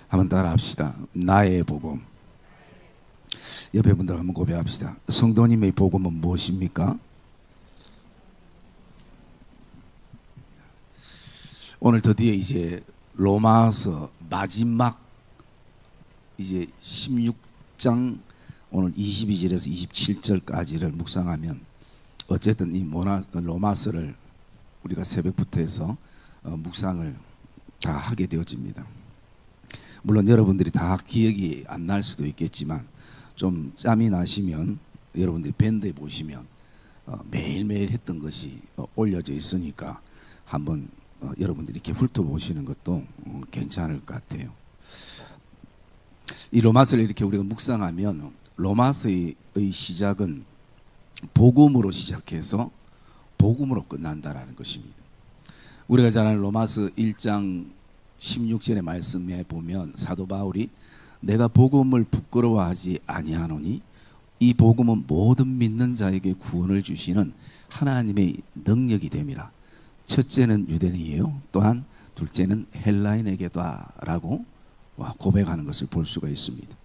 한번 따라 합시다. 나의 복음. 옆에 분들 한번 고백합시다. 성도님의 복음은 무엇입니까? 오늘 드디어 이제 로마서 마지막 이제 16장 오늘 22절에서 27절까지를 묵상하면 어쨌든 이 로마서를 우리가 새벽부터 해서 묵상을 다 하게 되어집니다. 물론 여러분들이 다 기억이 안 날 수도 있겠지만 좀 짬이 나시면 여러분들이 밴드에 보시면 매일매일 했던 것이 올려져 있으니까 한번 여러분들이 이렇게 훑어보시는 것도 괜찮을 것 같아요. 이 로마서를 이렇게 우리가 묵상하면 로마서의 시작은 복음으로 시작해서 복음으로 끝난다라는 것입니다. 우리가 잘 아는 로마서 1장 16절의 말씀에 보면 사도 바울이 내가 복음을 부끄러워하지 아니하노니 이 복음은 모든 믿는 자에게 구원을 주시는 하나님의 능력이 됨이라. 첫째는 유대인이에요. 또한 둘째는 헬라인에게다라고 고백하는 것을 볼 수가 있습니다.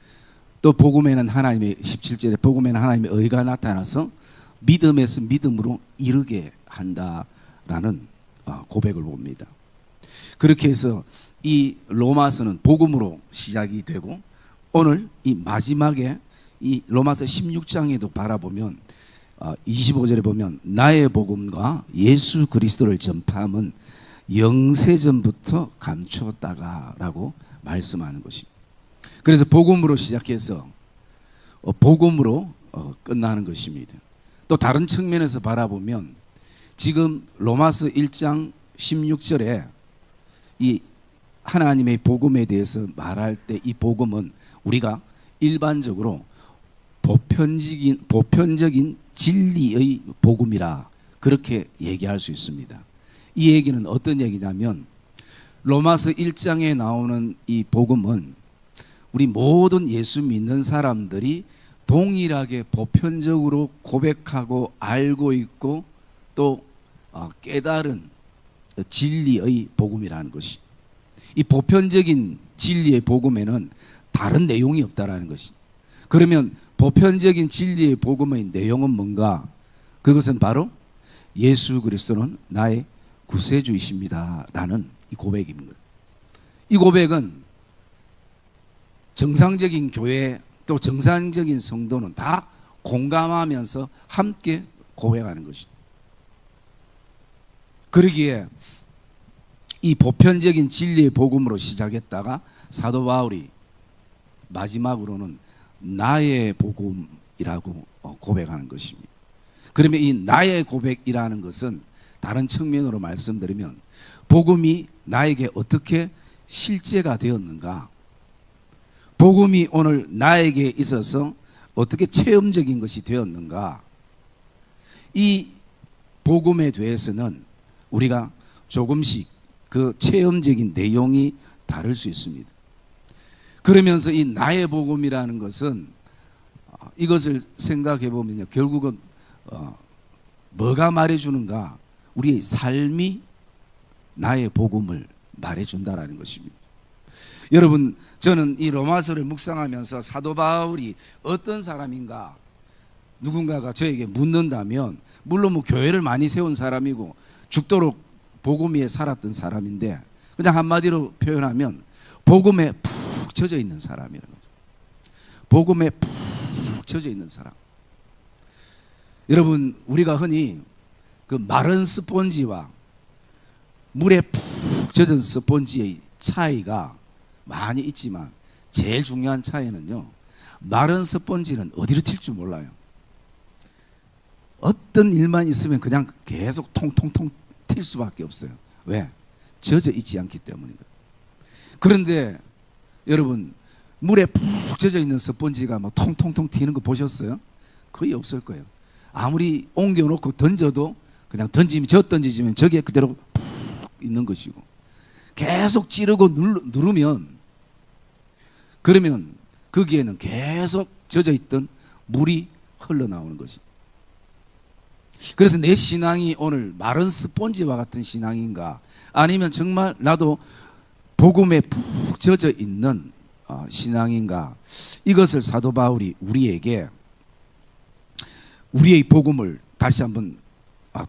또 복음에는 하나님의 17절에 복음에는 하나님의 의가 나타나서 믿음에서 믿음으로 이르게 한다라는 고백을 봅니다. 그렇게 해서 이 로마서는 복음으로 시작이 되고 오늘 이 마지막에 이 로마서 16장에도 바라보면 25절에 보면 나의 복음과 예수 그리스도를 전파함은 영세전부터 감추었다가라고 말씀하는 것이. 그래서 복음으로 시작해서 복음으로 끝나는 것입니다. 또 다른 측면에서 바라보면 지금 로마서 1장 16절에 이 하나님의 복음에 대해서 말할 때 이 복음은 우리가 일반적으로 보편적인 진리의 복음이라 그렇게 얘기할 수 있습니다. 이 얘기는 어떤 얘기냐면 로마서 1장에 나오는 이 복음은 우리 모든 예수 믿는 사람들이 동일하게 보편적으로 고백하고 알고 있고 또 깨달은 진리의 복음이라는 것이. 이 보편적인 진리의 복음에는 다른 내용이 없다라는 것이. 그러면 보편적인 진리의 복음의 내용은 뭔가? 그것은 바로 예수 그리스도는 나의 구세주이십니다라는 이 고백입니다. 이 고백은 정상적인 교회 또 정상적인 성도는 다 공감하면서 함께 고백하는 것입니다. 그러기에 이 보편적인 진리의 복음으로 시작했다가 사도 바울이 마지막으로는 나의 복음이라고 고백하는 것입니다. 그러면 이 나의 고백이라는 것은 다른 측면으로 말씀드리면 복음이 나에게 어떻게 실제가 되었는가, 복음이 오늘 나에게 있어서 어떻게 체험적인 것이 되었는가, 이 복음에 대해서는 우리가 조금씩 그 체험적인 내용이 다를 수 있습니다. 그러면서 이 나의 복음이라는 것은 이것을 생각해 보면요, 결국은 뭐가 말해주는가? 우리의 삶이 나의 복음을 말해준다라는 것입니다. 여러분, 저는 이 로마서를 묵상하면서 사도 바울이 어떤 사람인가 누군가가 저에게 묻는다면, 물론 뭐 교회를 많이 세운 사람이고 죽도록 복음 위에 살았던 사람인데 그냥 한마디로 표현하면 복음에 푹 젖어 있는 사람이라는 거죠. 복음에 푹 젖어 있는 사람. 여러분, 우리가 흔히 그 마른 스폰지와 물에 푹 젖은 스폰지의 차이가 많이 있지만 제일 중요한 차이는요, 마른 스폰지는 어디로 튈 줄 몰라요. 어떤 일만 있으면 그냥 계속 통통통 튈 수밖에 없어요. 왜? 젖어 있지 않기 때문입니다. 그런데 여러분, 물에 푹 젖어 있는 스펀지가 뭐 통통통 튀는 거 보셨어요? 거의 없을 거예요. 아무리 옮겨놓고 던져도 그냥 던지면 저게 그대로 푹 있는 것이고, 계속 찌르고 누르면 그러면 거기에는 계속 젖어 있던 물이 흘러나오는 것입니다. 그래서 내 신앙이 오늘 마른 스폰지와 같은 신앙인가, 아니면 정말 나도 복음에 푹 젖어 있는 신앙인가, 이것을 사도 바울이 우리에게 우리의 복음을 다시 한번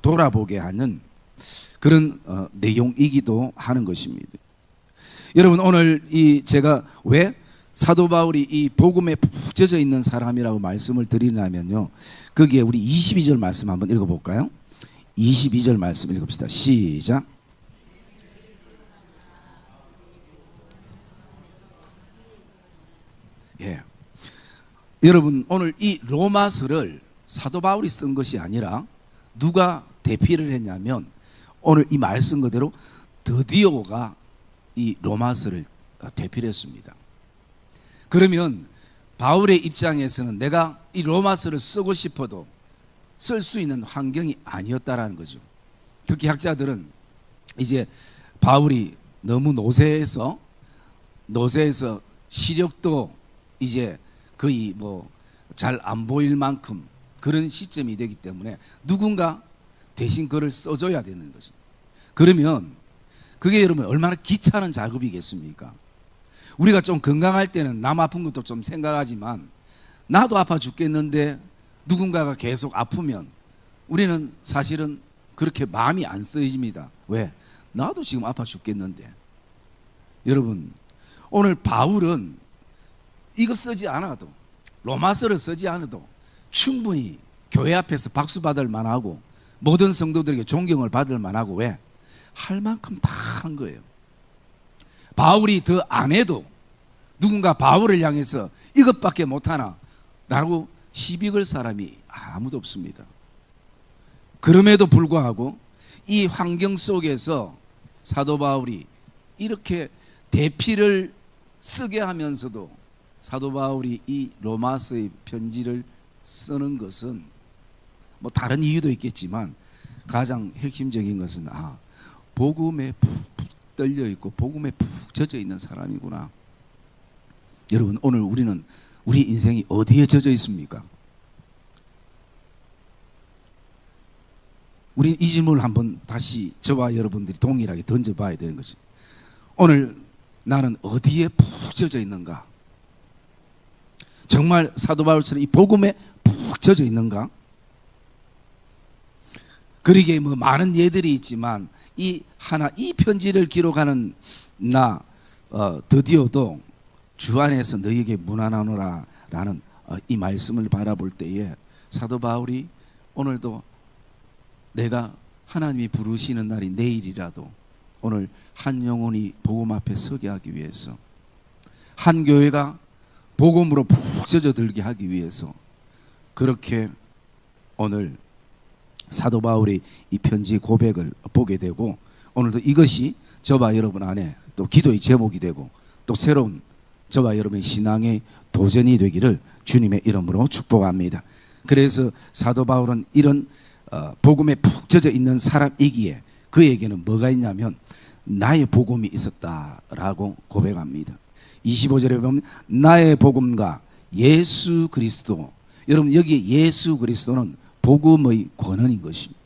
돌아보게 하는 그런 내용이기도 하는 것입니다. 여러분, 오늘 제가 왜 사도 바울이 이 복음에 푹 젖어 있는 사람이라고 말씀을 드리냐면요, 거기에 우리 22절 말씀 한번 읽어볼까요? 22절 말씀 읽읍시다. 시작. 예. 여러분, 오늘 이 로마서를 사도 바울이 쓴 것이 아니라 누가 대피를 했냐면, 오늘 이 말씀 그대로 드디오가 이 로마서를 대피를 했습니다. 그러면 바울의 입장에서는 내가 이 로마서를 쓰고 싶어도 쓸 수 있는 환경이 아니었다라는 거죠. 특히 학자들은 이제 바울이 너무 노쇠해서 시력도 이제 거의 뭐 잘 안 보일 만큼 그런 시점이 되기 때문에 누군가 대신 그를 써줘야 되는 거죠. 그러면 그게 여러분 얼마나 귀찮은 작업이겠습니까? 우리가 좀 건강할 때는 남 아픈 것도 좀 생각하지만, 나도 아파 죽겠는데 누군가가 계속 아프면 우리는 사실은 그렇게 마음이 안 쓰여집니다. 왜? 나도 지금 아파 죽겠는데. 여러분, 오늘 바울은 이거 쓰지 않아도, 로마서를 쓰지 않아도 충분히 교회 앞에서 박수 받을 만하고 모든 성도들에게 존경을 받을 만하고, 왜? 할 만큼 다 한 거예요. 바울이 더 안 해도 누군가 바울을 향해서 이것밖에 못하나 라고 시비 걸 사람이 아무도 없습니다. 그럼에도 불구하고 이 환경 속에서 사도 바울이 이렇게 대피를 쓰게 하면서도 사도 바울이 이 로마서의 편지를 쓰는 것은 뭐 다른 이유도 있겠지만 가장 핵심적인 것은 복음에 푹 떨려 있고 복음에 푹 젖어 있는 사람이구나. 여러분, 오늘 우리는 우리 인생이 어디에 젖어 있습니까? 우리 이 질문을 한번 다시 저와 여러분들이 동일하게 던져봐야 되는 거죠. 오늘 나는 어디에 푹 젖어 있는가? 정말 사도 바울처럼 이 복음에 푹 젖어 있는가? 그러기에 뭐 많은 예들이 있지만 이 편지를 기록하는 나 드디어도 주 안에서 너희에게 문안하노라 라는 이 말씀을 바라볼 때에 사도 바울이 오늘도 내가 하나님이 부르시는 날이 내일이라도 오늘 한 영혼이 복음 앞에 서게 하기 위해서, 한 교회가 복음으로 푹 젖어들게 하기 위해서 그렇게 오늘 사도 바울의 이 편지 고백을 보게 되고, 오늘도 이것이 저와 여러분 안에 또 기도의 제목이 되고 또 새로운 저와 여러분의 신앙의 도전이 되기를 주님의 이름으로 축복합니다. 그래서 사도 바울은 이런 복음에 푹 젖어 있는 사람이기에 그에게는 뭐가 있냐면 나의 복음이 있었다라고 고백합니다. 25절에 보면 나의 복음과 예수 그리스도, 여러분 여기 예수 그리스도는 복음의 권원인 것입니다.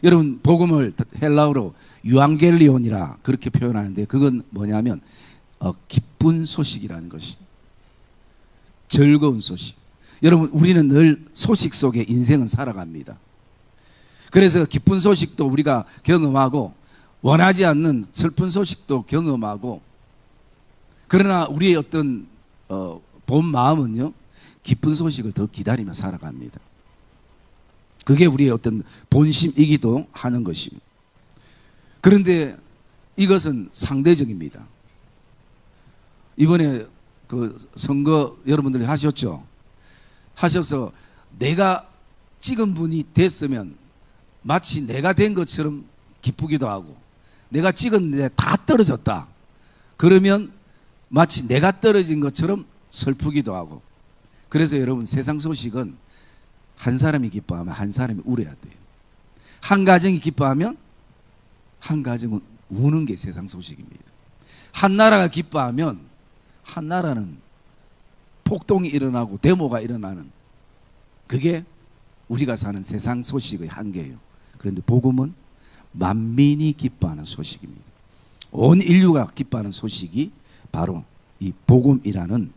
여러분, 복음을 헬라어로 유앙겔리온이라 그렇게 표현하는데 그건 뭐냐면 기쁜 소식이라는 것이, 즐거운 소식. 여러분, 우리는 늘 소식 속에 인생은 살아갑니다. 그래서 기쁜 소식도 우리가 경험하고 원하지 않는 슬픈 소식도 경험하고, 그러나 우리의 어떤 본 마음은요, 기쁜 소식을 더 기다리며 살아갑니다. 그게 우리의 어떤 본심이기도 하는 것입니다. 그런데 이것은 상대적입니다. 이번에 그 선거 여러분들이 하셨죠? 하셔서 내가 찍은 분이 됐으면 마치 내가 된 것처럼 기쁘기도 하고, 내가 찍었는데 다 떨어졌다 그러면 마치 내가 떨어진 것처럼 슬프기도 하고. 그래서 여러분, 세상 소식은 한 사람이 기뻐하면 한 사람이 울어야 돼요. 한 가정이 기뻐하면 한 가정은 우는 게 세상 소식입니다. 한 나라가 기뻐하면 한 나라는 폭동이 일어나고 데모가 일어나는, 그게 우리가 사는 세상 소식의 한계예요. 그런데 복음은 만민이 기뻐하는 소식입니다. 온 인류가 기뻐하는 소식이 바로 이 복음이라는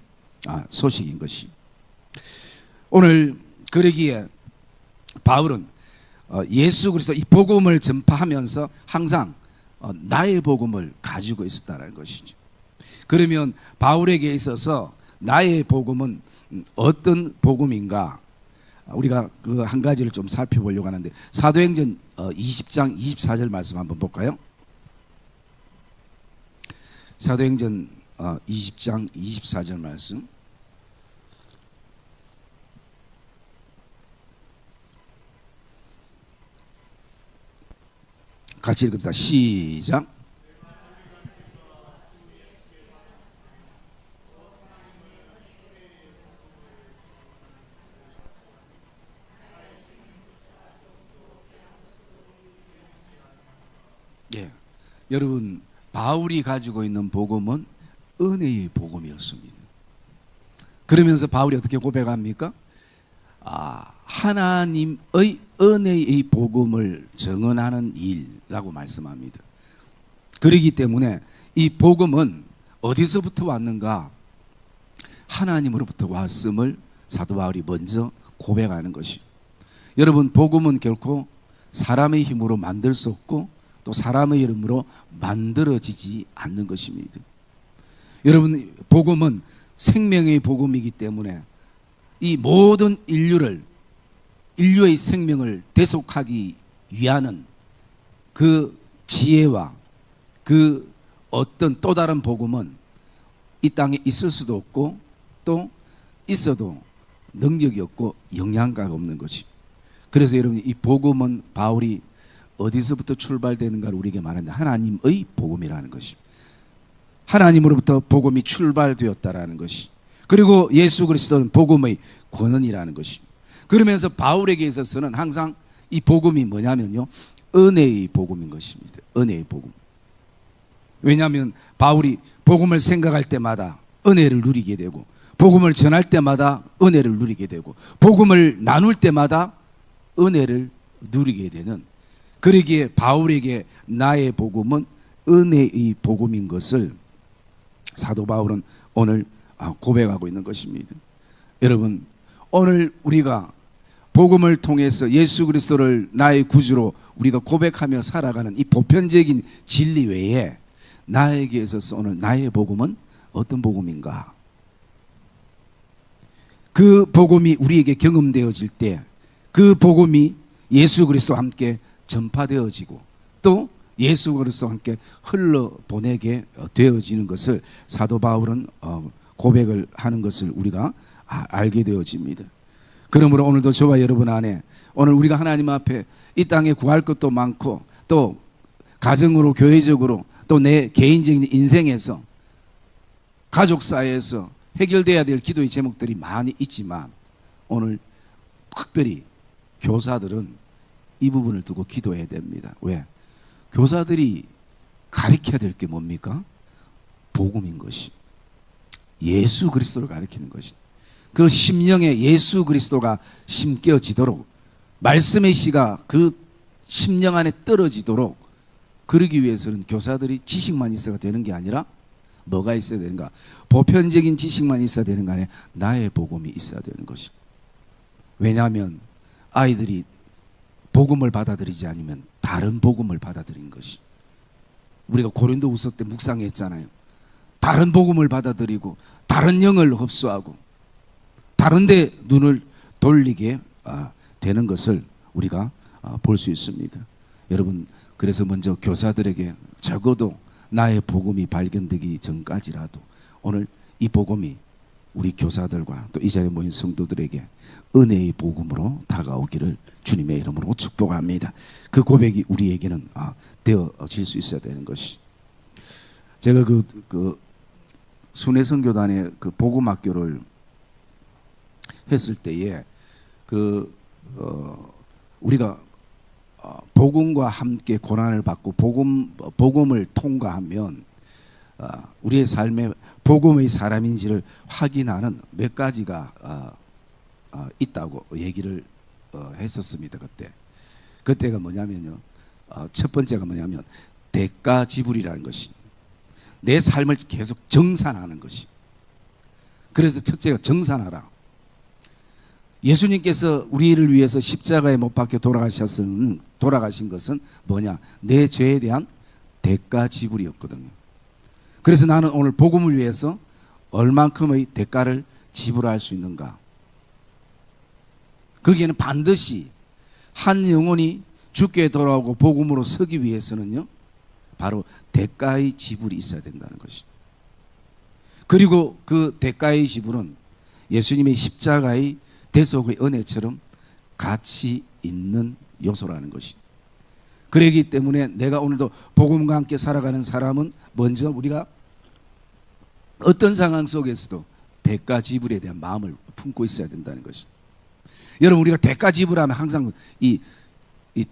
소식인 것이. 오늘 그러기에 바울은 예수 그리스도 이 복음을 전파하면서 항상 나의 복음을 가지고 있었다는 것이죠. 그러면 바울에게 있어서 나의 복음은 어떤 복음인가? 우리가 그 한 가지를 좀 살펴보려고 하는데, 사도행전 20장 24절 말씀 한번 볼까요? 사도행전 20장 24절 말씀. 같이 읽읍시다. 시작. 예, 여러분, 바울이 가지고 있는 복음은 은혜의 복음이었습니다. 그러면서 바울이 어떻게 고백합니까? 하나님의 은혜의 복음을 증언하는 일이라고 말씀합니다. 그렇기 때문에 이 복음은 어디서부터 왔는가? 하나님으로부터 왔음을 사도 바울이 먼저 고백하는 것이. 여러분, 복음은 결코 사람의 힘으로 만들 수 없고 또 사람의 이름으로 만들어지지 않는 것입니다. 여러분, 복음은 생명의 복음이기 때문에 이 모든 인류의 생명을 대속하기 위하는 그 지혜와 그 어떤 또 다른 복음은 이 땅에 있을 수도 없고 또 있어도 능력이 없고 영향가가 없는 것이. 그래서 여러분, 이 복음은 바울이 어디서부터 출발되는가를 우리에게 말하는데 하나님의 복음이라는 것이. 하나님으로부터 복음이 출발되었다라는 것이. 그리고 예수 그리스도는 복음의 권원이라는 것이. 그러면서 바울에게 있어서는 항상 이 복음이 뭐냐면요, 은혜의 복음인 것입니다. 은혜의 복음. 왜냐하면 바울이 복음을 생각할 때마다 은혜를 누리게 되고, 복음을 전할 때마다 은혜를 누리게 되고, 복음을 나눌 때마다 은혜를 누리게 되는, 그러기에 바울에게 나의 복음은 은혜의 복음인 것을 사도 바울은 오늘 고백하고 있는 것입니다. 여러분, 오늘 우리가 복음을 통해서 예수 그리스도를 나의 구주로 우리가 고백하며 살아가는 이 보편적인 진리 외에 나에게 있어서 오늘 나의 복음은 어떤 복음인가? 그 복음이 우리에게 경험되어질 때 그 복음이 예수 그리스도와 함께 전파되어지고 또 예수 그리스도와 함께 흘러보내게 되어지는 것을 사도 바울은 고백을 하는 것을 우리가 알게 되어집니다. 그러므로 오늘도 저와 여러분 안에 오늘 우리가 하나님 앞에 이 땅에 구할 것도 많고 또 가정으로 교회적으로 또 내 개인적인 인생에서 가족사회에서 해결돼야 될 기도의 제목들이 많이 있지만 오늘 특별히 교사들은 이 부분을 두고 기도해야 됩니다. 왜? 교사들이 가르쳐야 될 게 뭡니까? 복음인 것이. 예수 그리스도를 가르치는 것이. 그 심령에 예수 그리스도가 심겨지도록, 말씀의 씨가 그 심령 안에 떨어지도록, 그러기 위해서는 교사들이 지식만 있어야 되는 게 아니라 뭐가 있어야 되는가? 보편적인 지식만 있어야 되는 거 아니라 나의 복음이 있어야 되는 것이. 왜냐하면 아이들이 복음을 받아들이지 않으면 다른 복음을 받아들인 것이. 우리가 고린도후서 때 묵상했잖아요. 다른 복음을 받아들이고 다른 영을 흡수하고 다른 데 눈을 돌리게 되는 것을 우리가 볼 수 있습니다. 여러분, 그래서 먼저 교사들에게 적어도 나의 복음이 발견되기 전까지라도 오늘 이 복음이 우리 교사들과 또 이 자리에 모인 성도들에게 은혜의 복음으로 다가오기를 주님의 이름으로 축복합니다. 그 고백이 우리에게는 되어질 수 있어야 되는 것이. 제가 그 순회선교단의 그 복음학교를 했을 때에 우리가 복음과 함께 고난을 받고 복음을 통과하면 우리의 삶에 복음의 사람인지를 확인하는 몇 가지가 있다고 얘기를 했었습니다. 그때가 뭐냐면요, 첫 번째가 뭐냐면 대가 지불이라는 것이. 내 삶을 계속 정산하는 것이. 그래서 첫째가 정산하라. 예수님께서 우리를 위해서 십자가에 못 박혀 돌아가신 것은 뭐냐? 내 죄에 대한 대가 지불이었거든요. 그래서 나는 오늘 복음을 위해서 얼만큼의 대가를 지불할 수 있는가? 거기에는 반드시 한 영혼이 주께 돌아오고 복음으로 서기 위해서는요, 바로 대가의 지불이 있어야 된다는 것이. 그리고 그 대가의 지불은 예수님의 십자가의 대속의 은혜처럼 가치 있는 요소라는 것이. 그러기 때문에 내가 오늘도 복음과 함께 살아가는 사람은 먼저 우리가 어떤 상황 속에서도 대가 지불에 대한 마음을 품고 있어야 된다는 것이. 여러분, 우리가 대가 지불하면 항상 이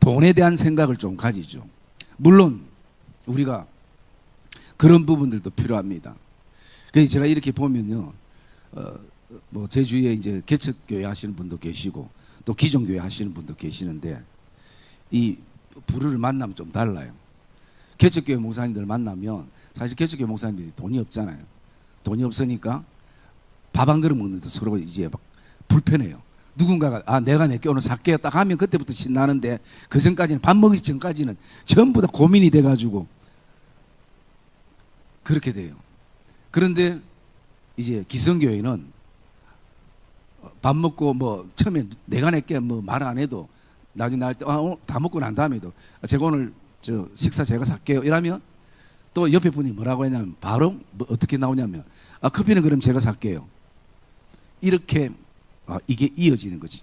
돈에 대한 생각을 좀 가지죠. 물론 우리가 그런 부분들도 필요합니다. 그래서 제가 이렇게 보면요, 뭐 제 주위에 이제 개척교회 하시는 분도 계시고 또 기존교회 하시는 분도 계시는데 이 부류를 만나면 좀 달라요. 개척교회 목사님들 만나면 사실 개척교회 목사님들이 돈이 없잖아요. 돈이 없으니까 밥 한 그릇 먹는데 서로 이제 막 불편해요. 누군가가 내가 내게 오늘 살게요 딱 하면 그때부터 신나는데 그 전까지는, 밥 먹기 전까지는 전부 다 고민이 돼가지고 그렇게 돼요. 그런데 이제 기성교회는 밥 먹고 뭐 처음에 내가 내게 뭐 말 안 해도 나중에 나갈 때 다 먹고 난 다음에도 제가 오늘 저 식사 제가 살게요 이러면 또 옆에 분이 뭐라고 했냐면 바로 뭐 어떻게 나오냐면 커피는 그럼 제가 살게요. 이렇게 이게 이어지는 거지.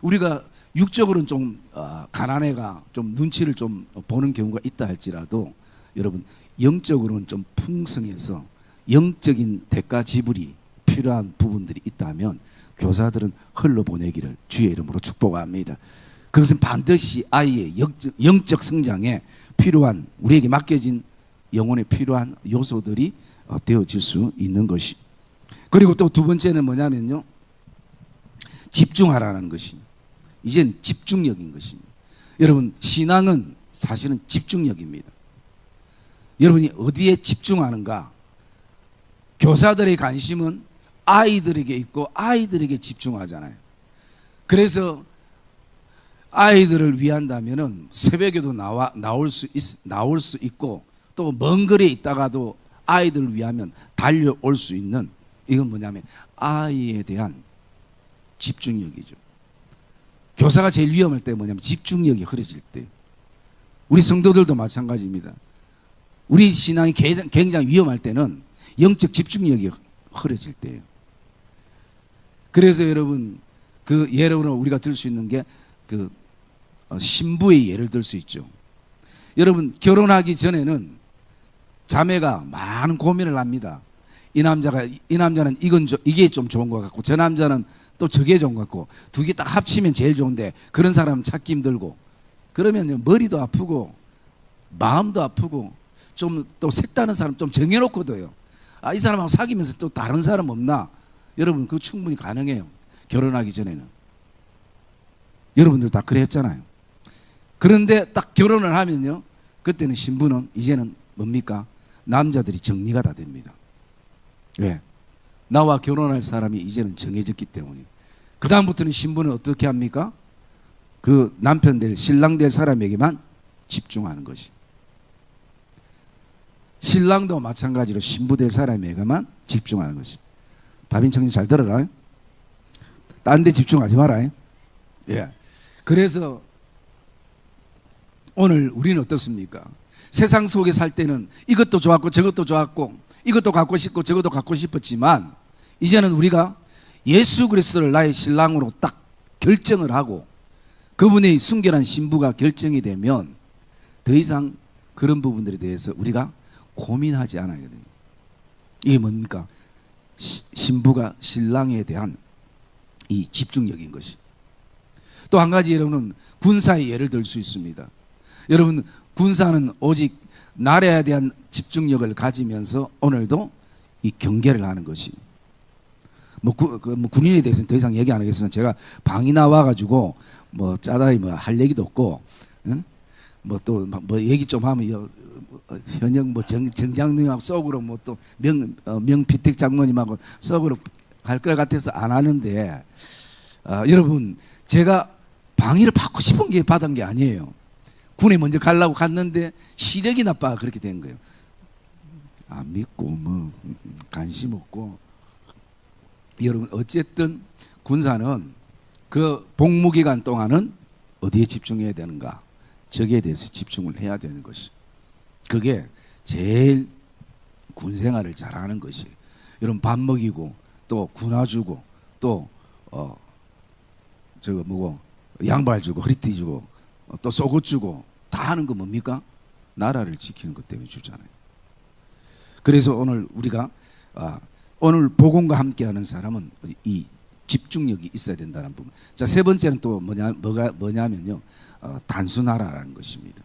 우리가 육적으로는 좀 가난해가 좀 눈치를 좀 보는 경우가 있다 할지라도 여러분 영적으로는 좀 풍성해서 영적인 대가 지불이 필요한 부분들이 있다면 교사들은 흘러보내기를 주의 이름으로 축복합니다. 그것은 반드시 아이의 영적 성장에 필요한, 우리에게 맡겨진 영혼에 필요한 요소들이 되어질 수 있는 것이. 그리고 또 두 번째는 뭐냐면요, 집중하라는 것이. 이제는 집중력인 것입니다. 여러분, 신앙은 사실은 집중력입니다. 여러분이 어디에 집중하는가? 교사들의 관심은 아이들에게 있고 아이들에게 집중하잖아요. 그래서 아이들을 위한다면은 새벽에도 나올 수 있고 또 먼 거리에 있다가도 아이들을 위하면 달려올 수 있는, 이건 뭐냐면 아이에 대한 집중력이죠. 교사가 제일 위험할 때 뭐냐면 집중력이 흐려질 때. 우리 성도들도 마찬가지입니다. 우리 신앙이 굉장히 위험할 때는 영적 집중력이 흐려질 때예요. 그래서 여러분, 그 예로 우리가 들 수 있는 게 그 신부의 예를 들 수 있죠. 여러분, 결혼하기 전에는 자매가 많은 고민을 합니다. 이 남자는 이게 좀 좋은 것 같고 저 남자는 또 저게 좋은 것 같고 두 개 딱 합치면 제일 좋은데 그런 사람 찾기 힘들고, 그러면 머리도 아프고 마음도 아프고 좀 또 색다른 사람 좀 정해놓고도요, 이 사람하고 사귀면서 또 다른 사람 없나? 여러분, 그거 충분히 가능해요. 결혼하기 전에는. 여러분들 다 그래 했잖아요. 그런데 딱 결혼을 하면요, 그때는 신부는 이제는 뭡니까? 남자들이 정리가 다 됩니다. 왜? 나와 결혼할 사람이 이제는 정해졌기 때문에. 그 다음부터는 신부는 어떻게 합니까? 그 남편 될, 신랑 될 사람에게만 집중하는 것이. 신랑도 마찬가지로 신부 될 사람에게만 집중하는 것이. 다빈 청년 잘 들어라. 딴 데 집중하지 마라. 예. 그래서 오늘 우리는 어떻습니까? 세상 속에 살 때는 이것도 좋았고 저것도 좋았고 이것도 갖고 싶고 저것도 갖고 싶었지만, 이제는 우리가 예수 그리스도를 나의 신랑으로 딱 결정을 하고 그분의 순결한 신부가 결정이 되면 더 이상 그런 부분들에 대해서 우리가 고민하지 않아야 돼요. 이게 뭡니까? 신부가 신랑에 대한 이 집중력인 것이. 또 한 가지, 여러분은 군사의 예를 들 수 있습니다. 여러분, 군사는 오직 나라에 대한 집중력을 가지면서 오늘도 이 경계를 하는 것이. 군인에 대해서는 더 이상 얘기 안 하겠습니다. 제가 방이 나와가지고 짜다이 할 얘기도 없고, 또 얘기 좀 하면 현역 뭐 정장님하고 속으로 뭐 또 명피택 장모님하고 속으로 할 것 같아서 안 하는데 여러분 제가 방위를 받고 싶은 게 받은 게 아니에요. 군에 먼저 가려고 갔는데 시력이 나빠 그렇게 된 거예요. 안 믿고 뭐 관심 없고. 여러분 어쨌든 군사는 그 복무기간 동안은 어디에 집중해야 되는가? 저기에 대해서 집중을 해야 되는 것이. 그게 제일 군생활을 잘하는 것이. 여러분 밥 먹이고 또 군화 주고 또 저거 뭐고 양발 주고 허리띠 주고 또 속옷 주고 다 하는 거 뭡니까? 나라를 지키는 것 때문에 주잖아요. 그래서 오늘 우리가 오늘 복음과 함께하는 사람은 이 집중력이 있어야 된다는 부분. 자, 세 번째는 또 뭐냐면요, 단순하라는 것입니다.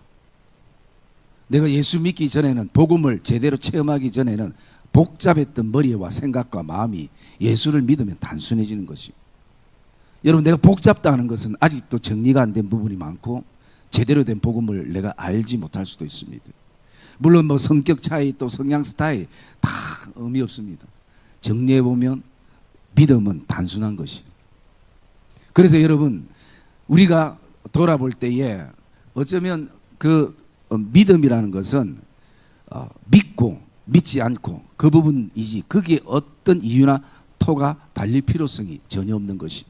내가 예수 믿기 전에는 복음을 제대로 체험하기 전에는 복잡했던 머리와 생각과 마음이 예수를 믿으면 단순해지는 것이. 여러분 내가 복잡다 하는 것은 아직도 정리가 안 된 부분이 많고 제대로 된 복음을 내가 알지 못할 수도 있습니다. 물론 뭐 성격 차이 또 성향 스타일 다 의미 없습니다. 정리해 보면 믿음은 단순한 것이. 그래서 여러분 우리가 돌아볼 때에 어쩌면 그 믿음이라는 것은 믿고 믿지 않고 그 부분이지 거기에 어떤 이유나 토가 달릴 필요성이 전혀 없는 것이.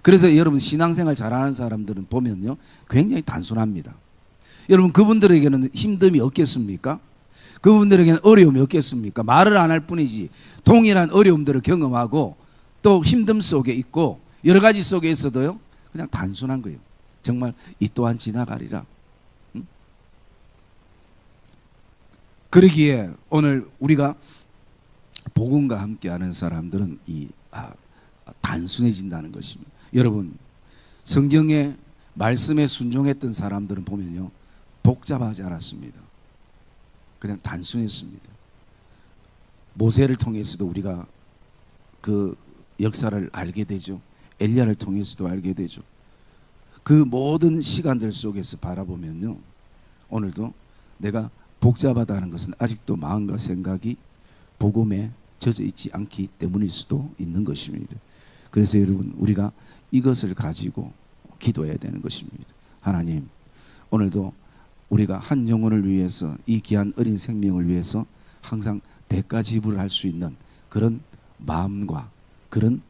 그래서 여러분 신앙생활 잘하는 사람들은 보면요 굉장히 단순합니다. 여러분 그분들에게는 힘듦이 없겠습니까? 그분들에게는 어려움이 없겠습니까? 말을 안 할 뿐이지 동일한 어려움들을 경험하고 또 힘듦 속에 있고 여러 가지 속에 있어도요 그냥 단순한 거예요. 정말 이 또한 지나가리라. 그러기에 오늘 우리가 복음과 함께하는 사람들은 단순해진다는 것입니다. 여러분 성경의 말씀에 순종했던 사람들은 보면요 복잡하지 않았습니다. 그냥 단순했습니다. 모세를 통해서도 우리가 그 역사를 알게 되죠. 엘리야를 통해서도 알게 되죠. 그 모든 시간들 속에서 바라보면요 오늘도 내가 복잡하다는 것은 아직도 마음과 생각이 복음에 젖어 있지 않기 때문일 수도 있는 것입니다. 그래서 여러분 우리가 이것을 가지고 기도해야 되는 것입니다. 하나님 오늘도 우리가 한 영혼을 위해서 이 귀한 어린 생명을 위해서 항상 대가 지불을 할 수 있는 그런 마음과 그런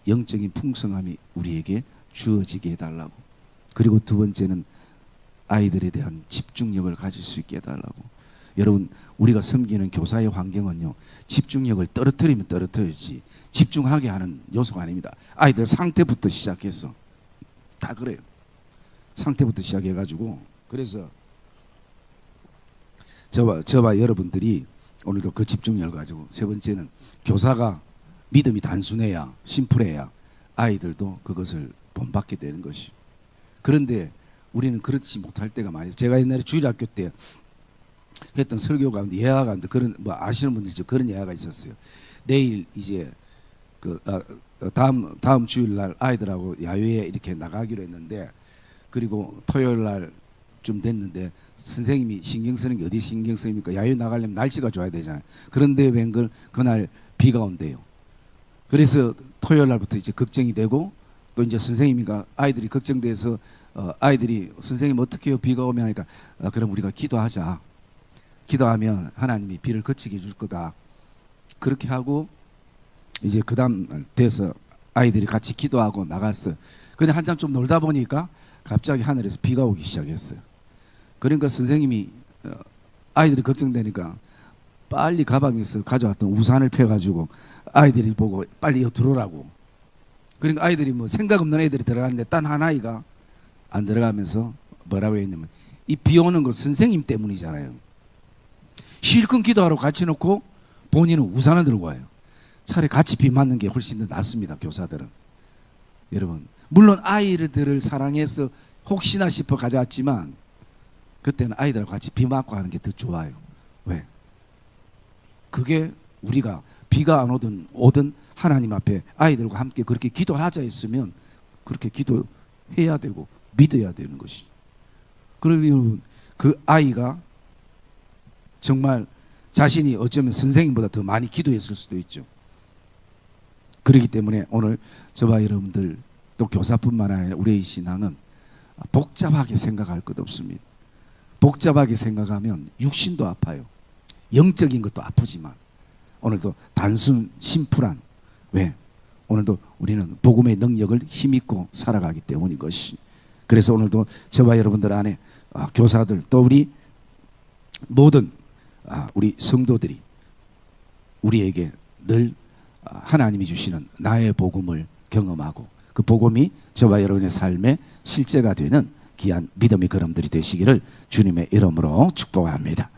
영적인 풍성함이 우리에게 주어지게 해달라고. 그리고 두 번째는 아이들에 대한 집중력을 가질 수 있게 해달라고. 여러분 우리가 섬기는 교사의 환경은요 집중력을 떨어뜨리면 떨어뜨리지 집중하게 하는 요소가 아닙니다. 아이들 상태부터 시작해서 다 그래요. 상태부터 시작해가지고 그래서 저와 여러분들이 오늘도 그 집중력을 가지고 세 번째는 교사가 믿음이 단순해야 심플해야 아이들도 그것을 본받게 되는 것이. 그런데 우리는 그렇지 못할 때가 많이 있어요. 제가 옛날에 주일학교 때 했던 설교 가운데 예화 가운데 그런 뭐 아시는 분들이 그런 예화가 있었어요. 내일 이제 그 다음 주일날 아이들하고 야유회 이렇게 나가기로 했는데 그리고 토요일 날좀 됐는데 선생님이 신경 쓰는 게 어디 신경 쓰입니까? 야유 나가려면 날씨가 좋아야 되잖아요. 그런데 웬걸 그날 비가 온대요. 그래서 토요일 날부터 이제 걱정이 되고 또 이제 선생님이가 아이들이 걱정돼서 아이들이 선생님 어떻게 해요? 비가 오면 하니까 그럼 우리가 기도하자. 기도하면 하나님이 비를 그치게 해줄 거다. 그렇게 하고 이제 그 다음 돼서 아이들이 같이 기도하고 나갔어요. 그냥 한참 좀 놀다 보니까 갑자기 하늘에서 비가 오기 시작했어요. 그러니까 선생님이 아이들이 걱정되니까 빨리 가방에서 가져왔던 우산을 펴가지고 아이들이 보고 빨리 들어오라고. 그러니까 아이들이 뭐 생각 없는 애들이 들어갔는데 딴 한 아이가 안 들어가면서 뭐라고 했냐면 이 비 오는 거 선생님 때문이잖아요. 실컷 기도하러 같이 놓고 본인은 우산을 들고 와요. 차라리 같이 비 맞는 게 훨씬 더 낫습니다. 교사들은. 여러분 물론 아이들을 사랑해서 혹시나 싶어 가져왔지만 그때는 아이들하고 같이 비 맞고 하는 게 더 좋아요. 왜? 그게 우리가 비가 안 오든 하나님 앞에 아이들과 함께 그렇게 기도하자 했으면 그렇게 기도해야 되고 믿어야 되는 것이. 그러면 그 아이가 정말 자신이 어쩌면 선생님보다 더 많이 기도했을 수도 있죠. 그렇기 때문에 오늘 저와 여러분들 또 교사뿐만 아니라 우리의 신앙은 복잡하게 생각할 것 없습니다. 복잡하게 생각하면 육신도 아파요. 영적인 것도 아프지만 오늘도 단순 심플한, 왜? 오늘도 우리는 복음의 능력을 힘입고 살아가기 때문인 것이. 그래서 오늘도 저와 여러분들 안에 교사들 또 우리 모든 우리 성도들이 우리에게 늘 하나님이 주시는 나의 복음을 경험하고 그 복음이 저와 여러분의 삶의 실제가 되는 귀한 믿음의 걸음들이 되시기를 주님의 이름으로 축복합니다.